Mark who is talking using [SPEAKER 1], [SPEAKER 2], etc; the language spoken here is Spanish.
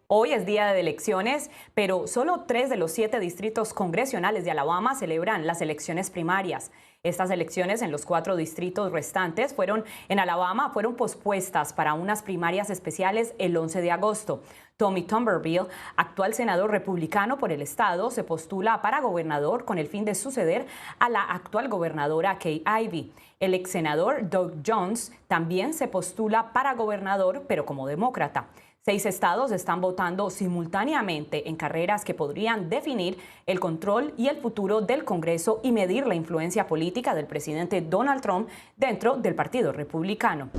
[SPEAKER 1] Hoy es día de elecciones, pero solo 3 de los 7 distritos congresionales de Alabama celebran las elecciones primarias. Estas elecciones en los 4 distritos restantes en Alabama fueron pospuestas para unas primarias especiales el 11 de agosto. Tommy Tuberville, actual senador republicano por el estado, se postula para gobernador con el fin de suceder a la actual gobernadora Kay Ivey. El ex senador Doug Jones también se postula para gobernador, pero como demócrata. 6 estados están votando simultáneamente en carreras que podrían definir el control y el futuro del Congreso y medir la influencia política del presidente Donald Trump dentro del Partido Republicano.